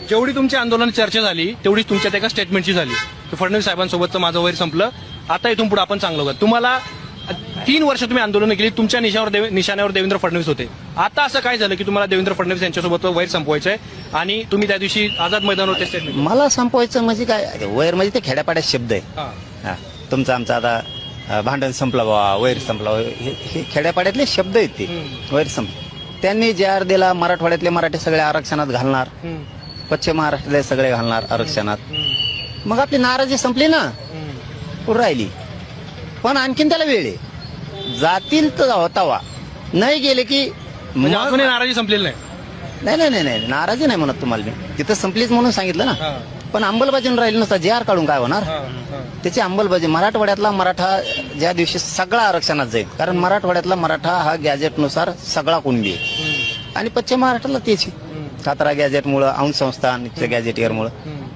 जेवढी तुमची आंदोलन चर्चा झाली तेवढीच तुमच्या एका स्टेटमेंटची झाली की फडणवीस साहेबांसोबतचं माझं वैर संपलं, आता इथून पुढे आपण चांगलं करू. तुम्हाला 3 वर्ष तुम्ही आंदोलन केली, तुमच्या निशाण्यावर देवेंद्र फडणवीस होते. आता असं काय झालं की तुम्हाला देवेंद्र फडणवीस यांच्यासोबत वैर संपवायचंय आणि तुम्ही त्या दिवशी आझाद मैदानावर स्टेटमेंट? मला संपवायचं म्हणजे काय, वैर म्हणजे ते खेड्यापाड्यात शब्द आहे. हा, तुमचं आमचं आता भांडण संपलं बाबा, वैर संपला, हे खेड्यापाड्यातले शब्द आहेत ते. वैर संपलं. त्यांनी जे दिला, मराठवाड्यातले मराठी सगळे आरक्षणात घालणार, पश्चिम महाराष्ट्रातले सगळे घालणार आरक्षणात. मग आपली नाराजी संपली ना, पुढे राहिली. पण आणखीन त्याला वेळ आहे, जातील तर होतावा, नाही गेले की म्हणजे अजूनही नाराजी संपलेली नाही. नाही नाही नाही नाही, नाराजी नाही म्हणत तुम्हाला मी, तिथं संपलीच म्हणून सांगितलं ना. पण अंमलबजावणी राहिली नसता, जे काढून काय होणार. त्याची अंमलबजावणी मराठवाड्यातला मराठा ज्या दिवशी सगळा आरक्षणात जाईल, कारण मराठवाड्यातला मराठा हा गॅजेटनुसार सगळा कुणबी आहे. आणि पश्चिम महाराष्ट्राला त्याची सातारा गॅजेटमुळं, औंध संस्थान गॅजेटियरमुळं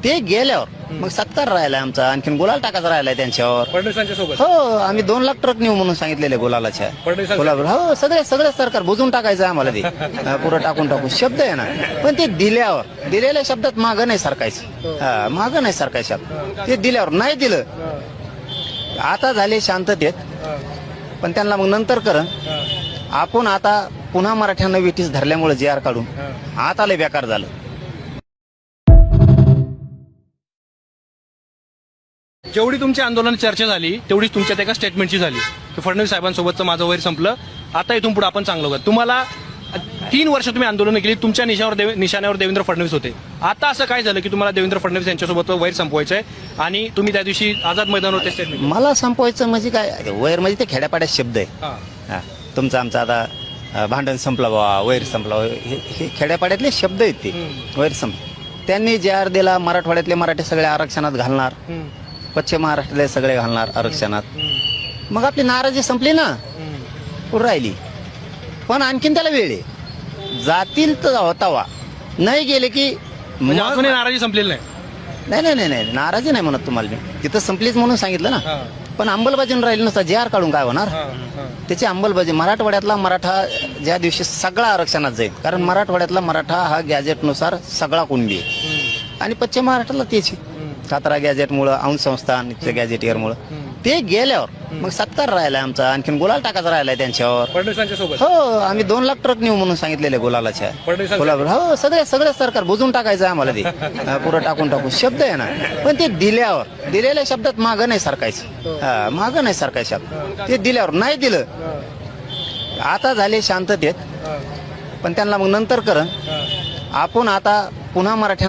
ते गेल्यावर मग सत्कार राहिलाय आमचा, आणखीन गुलाल टाकायचा राहिलाय त्यांच्यावर. फडणवीसांच्या सोबत हो, आम्ही 2 लाख ट्रक नेऊ म्हणून सांगितलेले गुलालाच्या. फडणवीस हो, सगळे सरकार बुजून टाकायचं आम्हाला, ते पुरं टाकून टाकू शब्द आहे ना. पण ते दिल्यावर, दिलेल्या शब्दात मागं नाही सरकायचं. मागं नाही सरकायचं शब्द, ते दिल्यावर नाही दिलं. आता झाले शांततेत, पण त्यांना मग नंतर करण. आपण आता पुन्हा मराठ्यांना विटीस धरल्यामुळे जे काढून आता लय बेकार झालं. जेवढी तुमची आंदोलन चर्चा झाली तेवढीच तुमच्या एका स्टेटमेंटची झाली की फडणवीस साहेबांसोबतचं माझं वैर संपलं, आता इथून पुढे आपण चांगलं करू. तुम्हाला 3 वर्ष तुम्ही आंदोलन केली, तुमच्या निशाण्यावर देवेंद्र फडणवीस होते. आता असं काय झालं की तुम्हाला देवेंद्र फडणवीस यांच्यासोबत वैर संपवायचंय आणि तुम्ही त्या दिवशी आझाद मैदानावर स्टेटमेंट? मला संपवायचं म्हणजे काय, वैर म्हणजे ते खेड्यापाड्यात शब्द आहे. हा, तुमचं आमचं आता भांडण संपलं बाबा, वैर संपला, हे खेड्यापाड्यातले शब्द आहेत ते. वैर संपलं. त्यांनी जे दिला, मराठवाड्यातले मराठी सगळे आरक्षणात घालणार, पश्चिम महाराष्ट्रातले सगळे घालणार आरक्षणात. मग आपली नाराजी संपली ना, पुढे राहिली. पण आणखीन त्याला वेळ आहे, जातील तर होतावा, नाही गेले की म्हणजे अजूनही नाराजी संपलेली नाही. नाही नाही नाही नाही, नाराजी नाही म्हणत तुम्हाला मी, तिथं संपलीच म्हणून सांगितलं ना. पण अंमलबजावणी राहिली नसता, जे काढून काय होणार. त्याची अंमलबजावणी मराठवाड्यातला मराठा ज्या दिवशी सगळा आरक्षणात जाईल, कारण मराठवाड्यातला मराठा हा गॅजेटनुसार सगळा कुणबी आहे. आणि पश्चिम महाराष्ट्राला त्याची सातारा गॅजेटमुळं, औंध संस्थान गॅजेटियरमुळं ते गेल्यावर मग सत्कार राहिलाय आमचा, आणखीन गुलाल टाकायचा राहिलाय त्यांच्यावर. फडणवीसांच्या सोबत हो, आम्ही 2 लाख ट्रक नेऊ म्हणून सांगितलेले गुलालाच्या. हो, सगळे सरकार बुजून टाकायचं आम्हाला, ते पुरं टाकून टाकू शब्द आहे ना. पण ते दिल्यावर, दिलेल्या शब्दात मागं नाही सरकायचं. मागं नाही सरकायचं शब्द, ते दिल्यावर नाही दिलं. आता झाले शांततेत, पण त्यांना मग नंतर करण. आपण आता पुन्हा मराठ्या